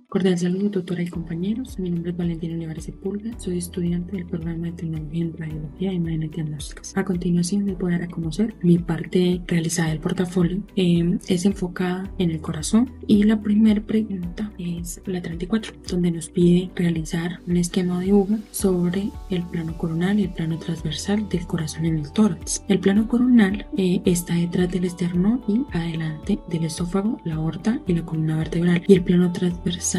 Cordial saludo, tutora y compañeros. Mi nombre es Valentina Olivares Sepúlveda. Soy estudiante del programa de Tecnología en Radiología y Imágenes Diagnósticas. A continuación les voy a dar a conocer mi parte realizada del portafolio. Es enfocada en el corazón y la primera pregunta es la 34, donde nos pide realizar un esquema de Uva sobre el plano coronal y el plano transversal del corazón en el tórax. El plano coronal está detrás del esternón y adelante del esófago, la aorta y la columna vertebral, y el plano transversal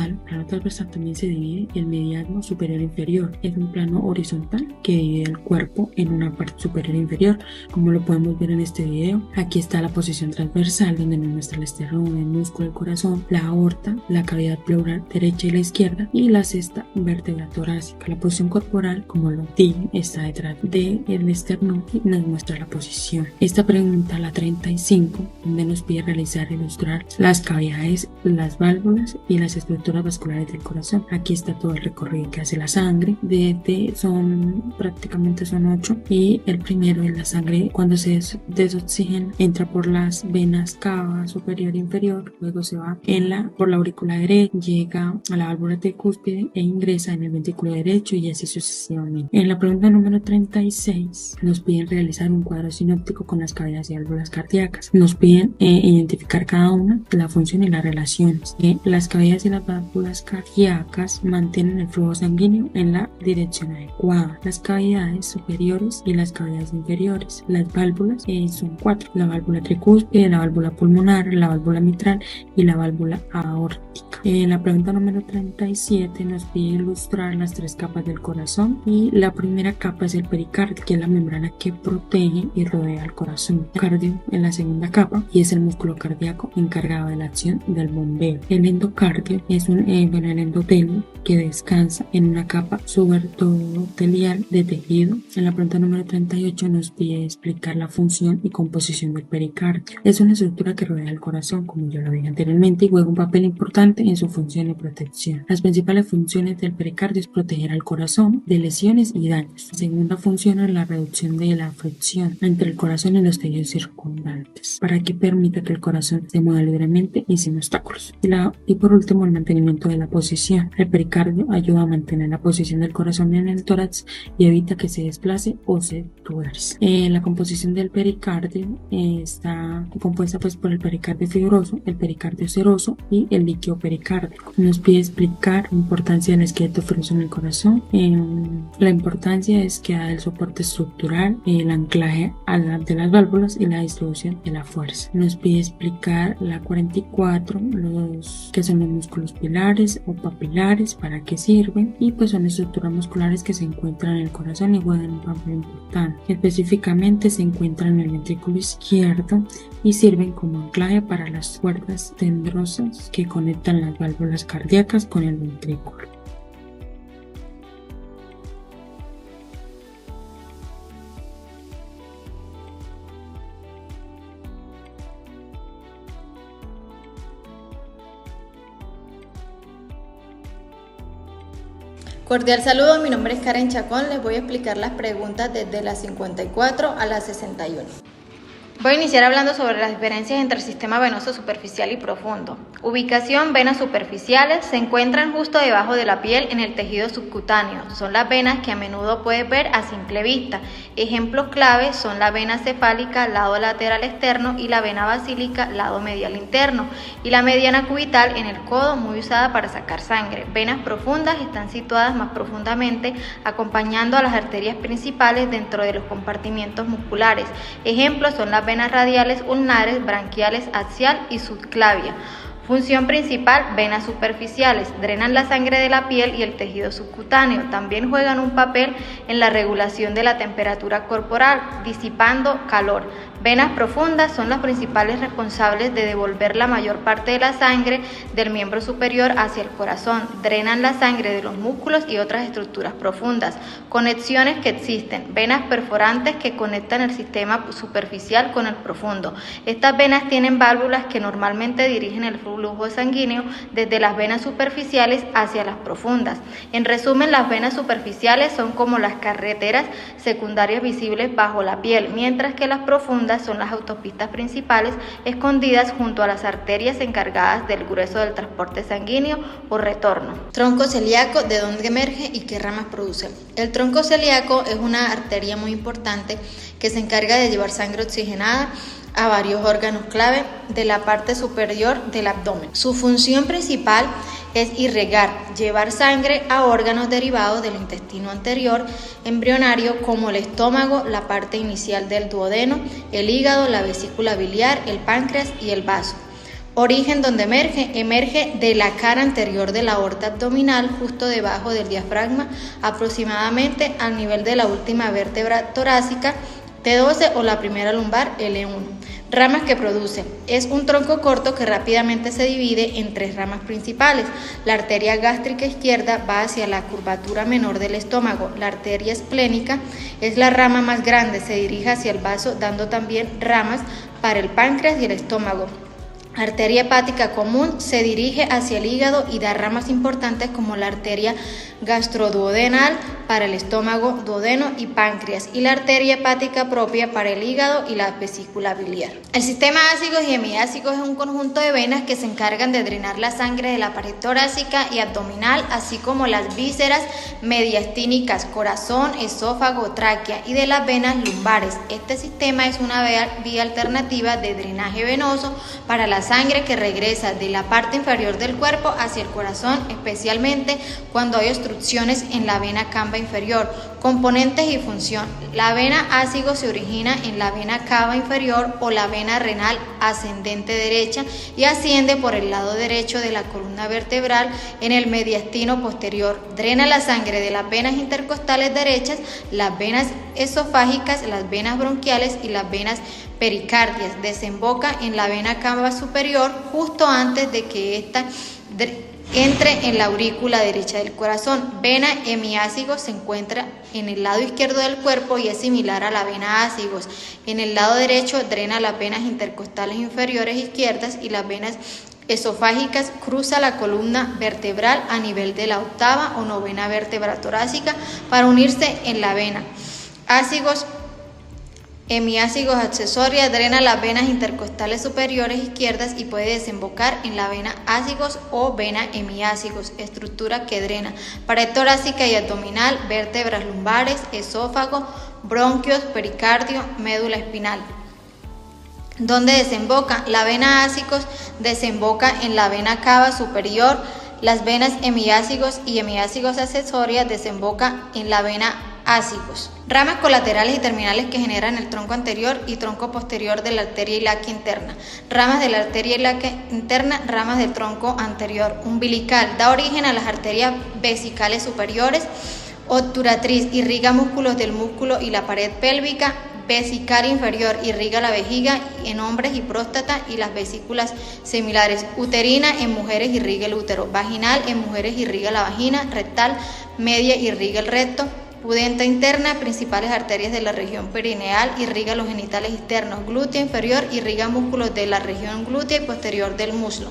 también se divide en mediasmo superior e inferior. Es un plano horizontal que divide el cuerpo en una parte superior e inferior, como lo podemos ver en este video. Aquí está la posición transversal, donde nos muestra el esternón, el músculo, el corazón, la aorta, la cavidad pleural derecha y la izquierda, y la sexta vértebra torácica. La posición corporal, como lo dije, está detrás del esternón y nos muestra la posición. Esta pregunta, la 35, donde nos pide realizar e ilustrar las cavidades, las válvulas y las estructuras vasculares del corazón. Aquí está todo el recorrido que hace la sangre. Prácticamente son 8, y el primero es la sangre cuando se desoxigena, entra por las venas cava superior e inferior, luego se va por la aurícula derecha, llega a la válvula tricúspide e ingresa en el ventrículo derecho, y así sucesivamente. En la pregunta número 36 nos piden realizar un cuadro sinóptico con las cavidades y válvulas cardíacas. Nos piden identificar cada una, la función y las relaciones. Las cavidades y las válvulas cardíacas mantienen el flujo sanguíneo en la dirección adecuada. Las cavidades superiores y las cavidades inferiores. Las válvulas son 4: la válvula tricúspide, la válvula pulmonar, la válvula mitral y la válvula aórtica. En la pregunta número 37 nos pide ilustrar las 3 capas del corazón, y la primera capa es el pericardio, que es la membrana que protege y rodea al corazón. El cardio en la segunda capa, y es el músculo cardíaco encargado de la acción del bombeo. El endocardio es el endotelio, que descansa en una capa subartotelial de tejido. En la pregunta número 38 nos pide explicar la función y composición del pericardio. Es una estructura que rodea el corazón, como yo lo dije anteriormente, y juega un papel importante en su función y protección. Las principales funciones del pericardio es proteger al corazón de lesiones y daños. La segunda función es la reducción de la fricción entre el corazón y los tejidos circundantes, para que permita que el corazón se mueva libremente y sin obstáculos. Y por último, el mantenimiento de la posición. El pericardio ayuda a mantener la posición del corazón en el tórax y evita que se desplace o se tuerce. La composición del pericardio está compuesta por el pericardio fibroso, el pericardio seroso y el líquido pericárdico. Nos pide explicar la importancia del esqueleto fibroso en el corazón. La importancia es que da el soporte estructural, el anclaje de las válvulas y la distribución de la fuerza. Nos pide explicar la 44, que son los músculos pilares o papilares, para qué sirven, y pues son estructuras musculares que se encuentran en el corazón y juegan un papel importante. Específicamente se encuentran en el ventrículo izquierdo y sirven como anclaje para las cuerdas tendrosas que conectan las válvulas cardíacas con el ventrículo. Cordial saludo, mi nombre es Karen Chacón, les voy a explicar las preguntas desde la 54 a la 61. Voy a iniciar hablando sobre las diferencias entre el sistema venoso superficial y profundo. Ubicación: venas superficiales se encuentran justo debajo de la piel en el tejido subcutáneo. Son las venas que a menudo puedes ver a simple vista. Ejemplos clave son la vena cefálica, lado lateral externo, y la vena basílica, lado medial interno, y la mediana cubital en el codo, muy usada para sacar sangre. Venas profundas están situadas más profundamente, acompañando a las arterias principales dentro de los compartimientos musculares. Ejemplos son las venas radiales, ulnares, branquiales, axial y subclavia. Función principal: venas superficiales, drenan la sangre de la piel y el tejido subcutáneo. También juegan un papel en la regulación de la temperatura corporal, disipando calor. Venas profundas son las principales responsables de devolver la mayor parte de la sangre del miembro superior hacia el corazón. Drenan la sangre de los músculos y otras estructuras profundas. Conexiones que existen: venas perforantes que conectan el sistema superficial con el profundo. Estas venas tienen válvulas que normalmente dirigen el flujo sanguíneo desde las venas superficiales hacia las profundas. En resumen, las venas superficiales son como las carreteras secundarias visibles bajo la piel, mientras que las profundas profundas son las autopistas principales escondidas junto a las arterias encargadas del grueso del transporte sanguíneo o retorno. Tronco celíaco, ¿de dónde emerge y qué ramas produce? El tronco celíaco es una arteria muy importante que se encarga de llevar sangre oxigenada a varios órganos clave de la parte superior del abdomen. Su función principal es irrigar, llevar sangre a órganos derivados del intestino anterior embrionario como el estómago, la parte inicial del duodeno, el hígado, la vesícula biliar, el páncreas y el vaso. Origen donde emerge de la cara anterior de la aorta abdominal, justo debajo del diafragma, aproximadamente al nivel de la última vértebra torácica, T12 o la primera lumbar, L1. Ramas que produce. Es un tronco corto que rápidamente se divide en tres ramas principales. La arteria gástrica izquierda va hacia la curvatura menor del estómago. La arteria esplénica es la rama más grande, se dirige hacia el vaso, dando también ramas para el páncreas y el estómago. Arteria hepática común se dirige hacia el hígado y da ramas importantes como la arteria gastroduodenal para el estómago, duodeno y páncreas, y la arteria hepática propia para el hígado y la vesícula biliar. El sistema ácigos y hemiácigos es un conjunto de venas que se encargan de drenar la sangre de la pared torácica y abdominal, así como las vísceras mediastínicas, corazón, esófago, tráquea, y de las venas lumbares. Este sistema es una vía alternativa de drenaje venoso para la sangre que regresa de la parte inferior del cuerpo hacia el corazón, especialmente cuando hay obstrucciones en la vena cava inferior. Componentes y función. La vena ácigo se origina en la vena cava inferior o la vena renal ascendente derecha y asciende por el lado derecho de la columna vertebral en el mediastino posterior. Drena la sangre de las venas intercostales derechas, las venas esofágicas, las venas bronquiales y las venas pericardias. Desemboca en la vena cava superior justo antes de que ésta entre en la aurícula derecha del corazón. Vena hemiácigos se encuentra en el lado izquierdo del cuerpo y es similar a la vena ácigos. En el lado derecho drena las venas intercostales inferiores izquierdas y las venas esofágicas, cruza la columna vertebral a nivel de la octava o novena vértebra torácica para unirse en la vena ácigos hemiácigos accesoria, drena las venas intercostales superiores izquierdas y puede desembocar en la vena ácigos o vena hemiácigos. Estructura que drena pared torácica y abdominal, vértebras lumbares, esófago, bronquios, pericardio, médula espinal. ¿Dónde desemboca? La vena ácigos desemboca en la vena cava superior. Las venas hemiácigos y hemiácigos accesorias desembocan en la vena ácigos. Ramas colaterales y terminales que generan el tronco anterior y tronco posterior de la arteria iláquea interna. Ramas de la arteria iláquea interna, ramas del tronco anterior. Umbilical, da origen a las arterias vesicales superiores. Obturatriz, irriga músculos del músculo y la pared pélvica. Vesical inferior, irriga la vejiga en hombres y próstata y las vesículas similares. Uterina, en mujeres irriga el útero. Vaginal, en mujeres irriga la vagina. Rectal, media irriga el recto. Pudenta interna, principales arterias de la región perineal, irriga los genitales externos. Glútea inferior, irriga músculos de la región glútea y posterior del muslo.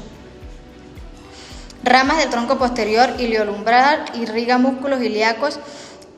Ramas del tronco posterior iliolumbar, irriga músculos ilíacos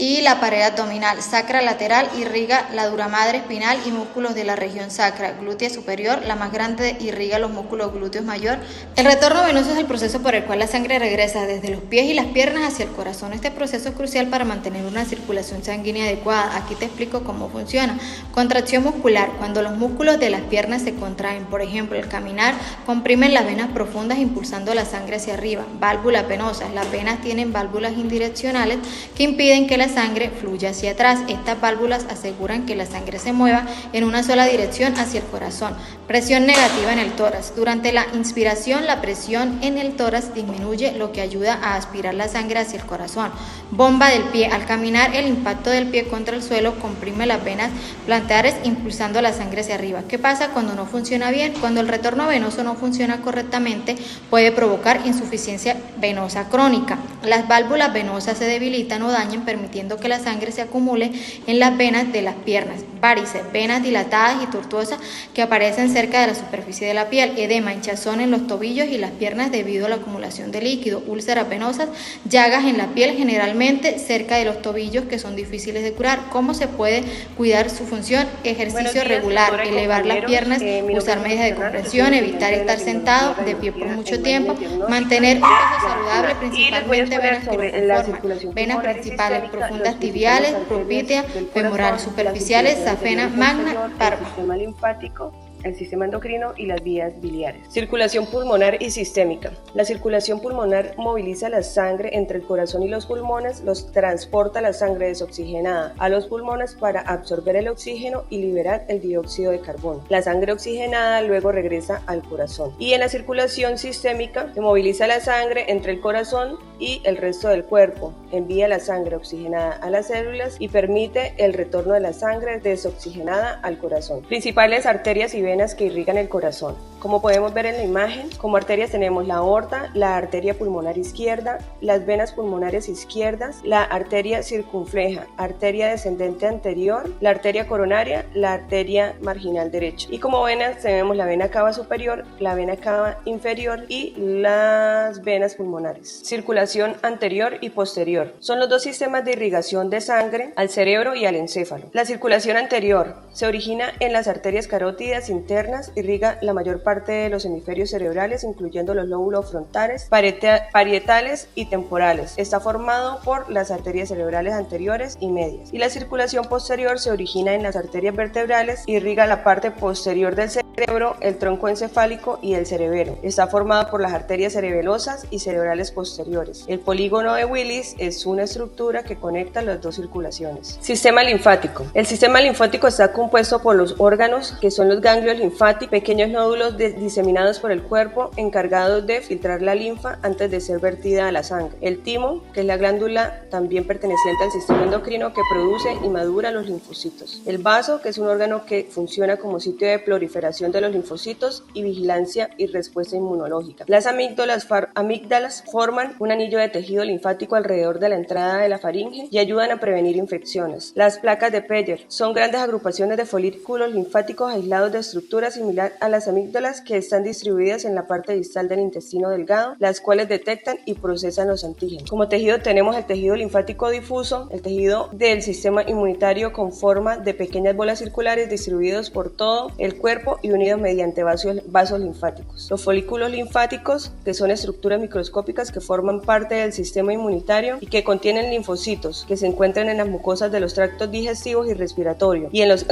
y la pared abdominal. Sacra lateral, irriga la dura madre espinal y músculos de la región sacra. Glútea superior, la más grande, irriga los músculos glúteos mayor. El retorno venoso es el proceso por el cual la sangre regresa desde los pies y las piernas hacia el corazón. Este proceso es crucial para mantener una circulación sanguínea adecuada. Aquí te explico cómo funciona. Contracción muscular. Cuando los músculos de las piernas se contraen, por ejemplo, al caminar, comprimen las venas profundas impulsando la sangre hacia arriba. Válvulas venosas. Las venas tienen válvulas indireccionales que impiden que la sangre fluya hacia atrás. Estas válvulas aseguran que la sangre se mueva en una sola dirección hacia el corazón. Presión negativa en el tórax. Durante la inspiración, la presión en el tórax disminuye, lo que ayuda a aspirar la sangre hacia el corazón. Bomba del pie. Al caminar, el impacto del pie contra el suelo comprime las venas plantares, impulsando la sangre hacia arriba. ¿Qué pasa cuando no funciona bien? Cuando el retorno venoso no funciona correctamente, puede provocar insuficiencia venosa crónica. Las válvulas venosas se debilitan o dañan, permitiendo que la sangre se acumule en las venas de las piernas. Varices, venas dilatadas y tortuosas que aparecen cerca de la superficie de la piel. Edema, hinchazón en los tobillos y las piernas debido a la acumulación de líquido. Úlceras venosas, llagas en la piel, generalmente cerca de los tobillos, que son difíciles de curar. ¿Cómo se puede cuidar su función? Ejercicio regular, elevar las piernas, usar medidas de compresión, evitar estar sentado de pie por mucho tiempo, mantener un peso saludable, principalmente venas quirúrgicas, venas principales profundas tibiales, propítea, femoral, superficiales, safena, magna, parva. El sistema linfático, el sistema endocrino y las vías biliares. Circulación pulmonar y sistémica. La circulación pulmonar moviliza la sangre entre el corazón y los pulmones, los transporta la sangre desoxigenada a los pulmones para absorber el oxígeno y liberar el dióxido de carbono. La sangre oxigenada luego regresa al corazón. Y en la circulación sistémica se moviliza la sangre entre el corazón y el resto del cuerpo, envía la sangre oxigenada a las células y permite el retorno de la sangre desoxigenada al corazón. Principales arterias y venas que irrigan el corazón. Como podemos ver en la imagen, como arterias tenemos la aorta, la arteria pulmonar izquierda, las venas pulmonares izquierdas, la arteria circunfleja, arteria descendente anterior, la arteria coronaria, la arteria marginal derecha. Y como venas tenemos la vena cava superior, la vena cava inferior y las venas pulmonares. Circulación anterior y posterior. Son los dos sistemas de irrigación de sangre al cerebro y al encéfalo. La circulación anterior se origina en las arterias carótidas internas, irriga la mayor parte de los hemisferios cerebrales, incluyendo los lóbulos frontales, parietales y temporales. Está formado por las arterias cerebrales anteriores y medias. Y la circulación posterior se origina en las arterias vertebrales, irriga la parte posterior del cerebro, el tronco encefálico y el cerebelo. Está formado por las arterias cerebelosas y cerebrales posteriores. El polígono de Willis es una estructura que conecta las dos circulaciones. Sistema linfático. El sistema linfático está compuesto por los órganos, que son los ganglios linfáticos, pequeños nódulos diseminados por el cuerpo encargados de filtrar la linfa antes de ser vertida a la sangre. El timo, que es la glándula también perteneciente al sistema endocrino que produce y madura los linfocitos. El vaso, que es un órgano que funciona como sitio de proliferación de los linfocitos y vigilancia y respuesta inmunológica. Las amígdalas forman un anillo de tejido linfático alrededor de la entrada de la faringe y ayudan a prevenir infecciones. Las placas de Peyer son grandes agrupaciones de folículos linfáticos aislados de estructura similar a las amígdalas que están distribuidas en la parte distal del intestino delgado, las cuales detectan y procesan los antígenos. Como tejido tenemos el tejido linfático difuso, el tejido del sistema inmunitario con forma de pequeñas bolas circulares distribuidos por todo el cuerpo y unidos mediante vasos linfáticos. Los folículos linfáticos, que son estructuras microscópicas que forman parte del sistema inmunitario y que contienen linfocitos que se encuentran en las mucosas de los tractos digestivos y respiratorio y en los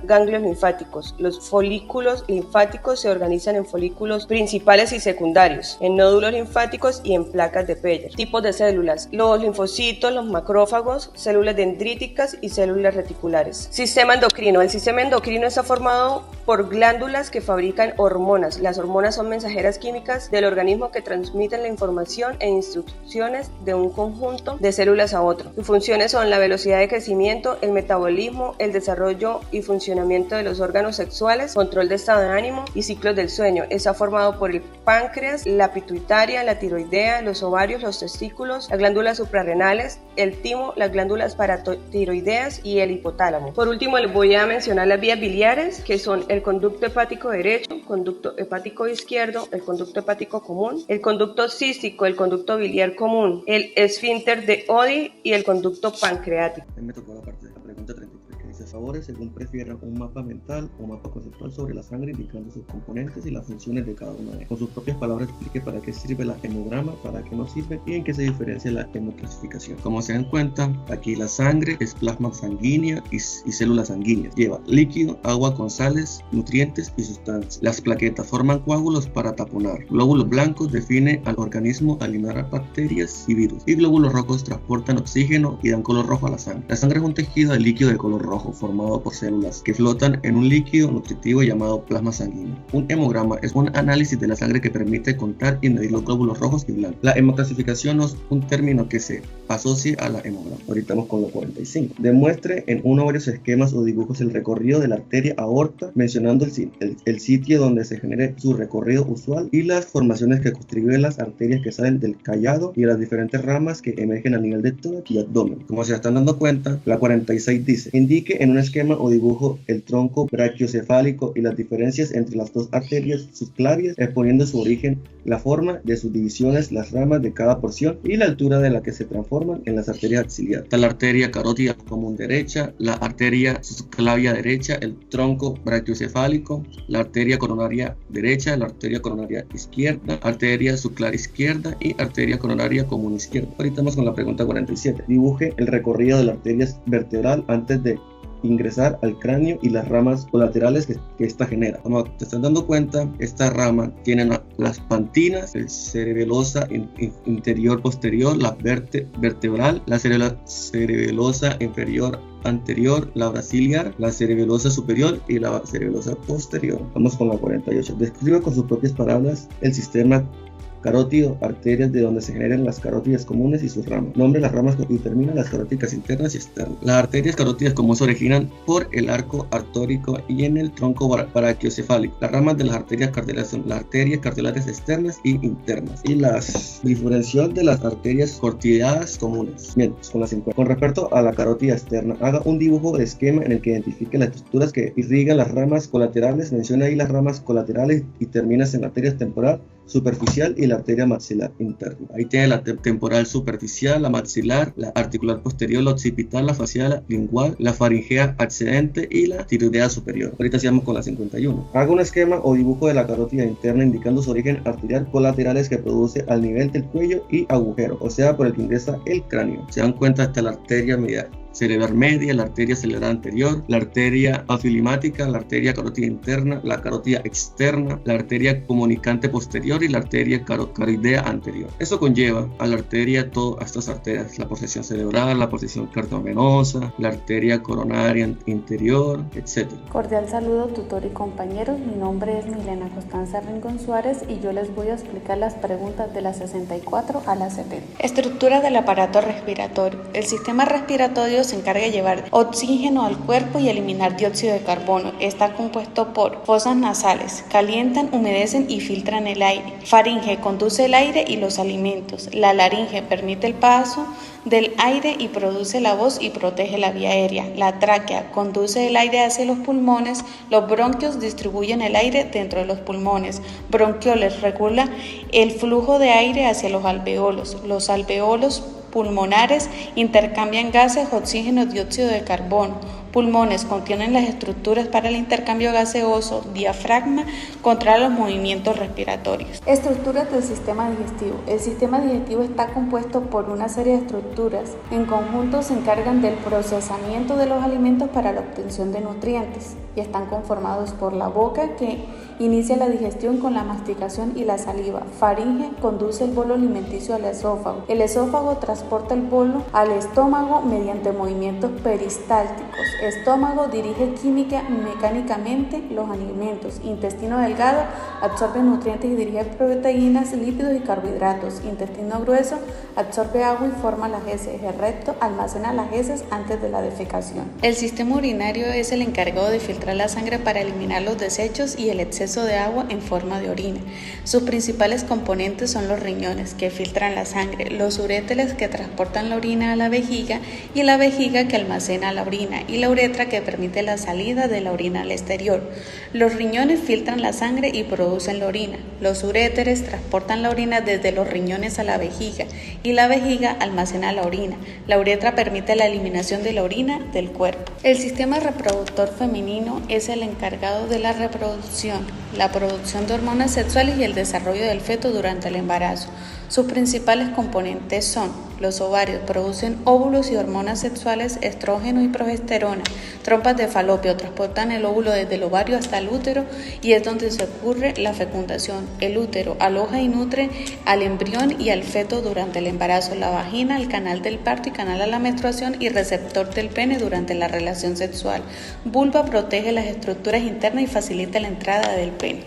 ganglios linfáticos. Los folículos linfáticos se organizan en folículos principales y secundarios, en nódulos linfáticos y en placas de Peyer. Tipos de células: los linfocitos, los macrófagos, células dendríticas y células reticulares. Sistema endocrino. El sistema endocrino está formado por glándulas que fabrican hormonas. Las hormonas son mensajeras químicas del organismo que transmiten la información e instrucciones de un conjunto de células a otro. Sus funciones son la velocidad de crecimiento, el metabolismo, el desarrollo y funcionamiento de los órganos sexuales, control de estado de ánimo y ciclos del sueño. Está formado por el páncreas, la pituitaria, la tiroidea, los ovarios, los testículos, las glándulas suprarrenales, el timo, las glándulas paratiroideas y el hipotálamo. Por último, les voy a mencionar las vías biliares, que son el conducto hepático derecho, conducto hepático izquierdo, el conducto hepático común, el conducto cístico, el conducto biliar común, el esfínter de Oddi y el conducto pancreático. Me tocó la parte de la pregunta 33 que dice: favores según prefieran un mapa mental o mapa conceptual sobre la sangre, indicando sus componentes y las funciones de cada una de ellas. Con sus propias palabras explique para qué sirve la hemograma, para qué no sirve y en qué se diferencia la hemoclasificación. Como se dan cuenta, aquí la sangre es plasma sanguínea y células sanguíneas. Lleva líquido, agua con sales, nutrientes y sustancias. Las plaquetas forman coágulos para taponar. Glóbulos blancos definen al organismo al eliminar a bacterias y virus. Y glóbulos rojos transportan oxígeno y dan color rojo a la sangre. La sangre es un tejido de líquido de color rojo, conformado por células que flotan en un líquido nutritivo llamado plasma sanguíneo. Un hemograma es un análisis de la sangre que permite contar y medir los glóbulos rojos y blancos. La hemoclasificación no es un término que se asocie a la hemograma. Ahorita vamos con lo 45. Demuestre en uno o varios esquemas o dibujos el recorrido de la arteria aorta, mencionando el sitio donde se genere su recorrido usual y las formaciones que constituyen las arterias que salen del callado y de las diferentes ramas que emergen a nivel de tórax y abdomen. Como se están dando cuenta, la 46 dice: indique en un esquema o dibujo el tronco brachiocefálico y las diferencias entre las dos arterias subclavias, exponiendo su origen, la forma de sus divisiones, las ramas de cada porción y la altura de la que se transforman en las arterias axilares. Está la arteria carótida común derecha, la arteria subclavia derecha, el tronco brachiocefálico, la arteria coronaria derecha, la arteria coronaria izquierda, arteria subclavia izquierda y arteria coronaria común izquierda. Ahorita vamos con la pregunta 47. Dibuje el recorrido de la arteria vertebral antes de ingresar al cráneo y las ramas colaterales que esta genera. Como te estás dando cuenta, esta rama tiene las pantinas, el cerebelosa interior posterior, la vertebral, la cerebelosa inferior anterior, la braciliar, la cerebelosa superior y la cerebelosa posterior. Vamos con la 48. Describe con sus propias palabras el sistema carótido, arterias de donde se generan las carótidas comunes y sus ramas. Nombre las ramas y determina las carótidas internas y externas. Las arterias carótidas comunes se originan por el arco artórico y en el tronco brachiocefálico. Las ramas de las arterias cardiales son las arterias cardiales externas y internas. Y la diferenciación de las arterias cortiadas comunes. Bien, con la 50. Con respecto a la carótida externa, haga un dibujo de esquema en el que identifique las estructuras que irrigan las ramas colaterales. Menciona ahí las ramas colaterales y terminas en la arteria temporal superficial y la arteria maxilar interna. Ahí tiene la temporal superficial, la maxilar, la articular posterior, la occipital, la facial, la lingual, la faringea accedente y la tiroidea superior. Ahorita sigamos con la 51. Haga un esquema o dibujo de la carótida interna indicando su origen arterial colaterales que produce al nivel del cuello y agujero, o sea, por el que ingresa el cráneo. Se dan cuenta hasta la arteria medial cerebral media, la arteria cerebral anterior, la arteria afilimática, la arteria carótida interna, la carótida externa, la arteria comunicante posterior y la arteria caroidea anterior. Eso conlleva a la arteria, todas estas arterias, la porción cerebral, la porción cardiovenosa, la arteria coronaria interior, etc. Cordial saludo, tutor y compañeros. Mi nombre es Milena Constanza Rincón Suárez y yo les voy a explicar las preguntas de la 64 a la 70. Estructura del aparato respiratorio. El sistema respiratorio se encarga de llevar oxígeno al cuerpo y eliminar dióxido de carbono. Está compuesto por fosas nasales, calientan, humedecen y filtran el aire. Faringe conduce el aire y los alimentos. La laringe permite el paso del aire y produce la voz y protege la vía aérea. La tráquea conduce el aire hacia los pulmones. Los bronquios distribuyen el aire dentro de los pulmones. Bronquioles regula el flujo de aire hacia los alveolos. Los alveolos pulmonares intercambian gases, oxígeno, dióxido de carbono. Pulmones contienen las estructuras para el intercambio gaseoso. Diafragma controla los movimientos respiratorios. Estructuras del sistema digestivo. El sistema digestivo está compuesto por una serie de estructuras. En conjunto se encargan del procesamiento de los alimentos para la obtención de nutrientes y están conformados por la boca, que inicia la digestión con la masticación y la saliva. Faringe conduce el bolo alimenticio al esófago. El esófago transporta el bolo al estómago mediante movimientos peristálticos. Estómago dirige química mecánicamente los alimentos. Intestino delgado absorbe nutrientes y dirige proteínas, lípidos y carbohidratos. Intestino grueso absorbe agua y forma las heces. El recto almacena las heces antes de la defecación. El sistema urinario es el encargado de filtrar la sangre para eliminar los desechos y el exceso de agua en forma de orina. Sus principales componentes son los riñones, que filtran la sangre, los uréteres, que transportan la orina a la vejiga, y la vejiga, que almacena la orina, y la uretra, que permite la salida de la orina al exterior. Los riñones filtran la sangre y producen la orina. Los uréteres transportan la orina desde los riñones a la vejiga, y la vejiga almacena la orina. La uretra permite la eliminación de la orina del cuerpo. El sistema reproductor femenino es el encargado de la reproducción. la producción de hormonas sexuales y el desarrollo del feto durante el embarazo. Sus principales componentes son: los ovarios producen óvulos y hormonas sexuales, estrógeno y progesterona. Trompas de falopio transportan el óvulo desde el ovario hasta el útero y es donde se ocurre la fecundación. El útero aloja y nutre al embrión y al feto durante el embarazo. La vagina, el canal del parto y canal a la menstruación y receptor del pene durante la relación sexual. Vulva protege las estructuras internas y facilita la entrada del pene.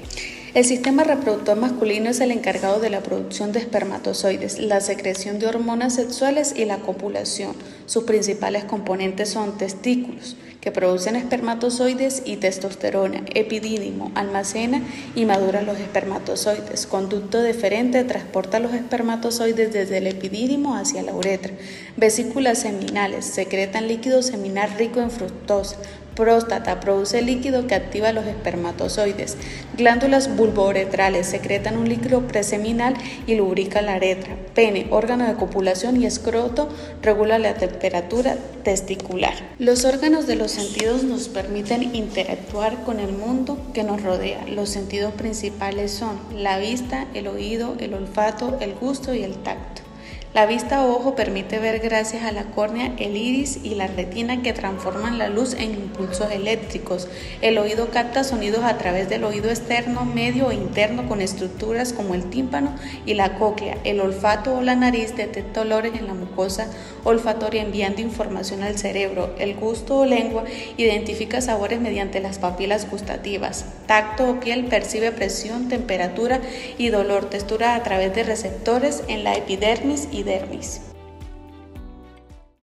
El sistema reproductor masculino es el encargado de la producción de espermatozoides, la secreción de hormonas sexuales y la copulación. Sus principales componentes son testículos, que producen espermatozoides, y testosterona. Epidídimo almacena y madura los espermatozoides. Conducto deferente transporta los espermatozoides desde el epidídimo hacia la uretra. Vesículas seminales secretan líquido seminal rico en fructosa. Próstata produce líquido que activa los espermatozoides. Glándulas vulvouretrales secretan un líquido preseminal y lubrica la uretra. Pene, órgano de copulación, y escroto regula la temperatura testicular. Los órganos de los sentidos nos permiten interactuar con el mundo que nos rodea. Los sentidos principales son la vista, el oído, el olfato, el gusto y el tacto. La vista o ojo permite ver gracias a la córnea, el iris y la retina, que transforman la luz en impulsos eléctricos. El oído capta sonidos a través del oído externo, medio e interno, con estructuras como el tímpano y la cóclea. El olfato o la nariz detecta olores en la mucosa olfatoria enviando información al cerebro. El gusto o lengua identifica sabores mediante las papilas gustativas. Tacto o piel percibe presión, temperatura y dolor, textura a través de receptores en la epidermis y dermis.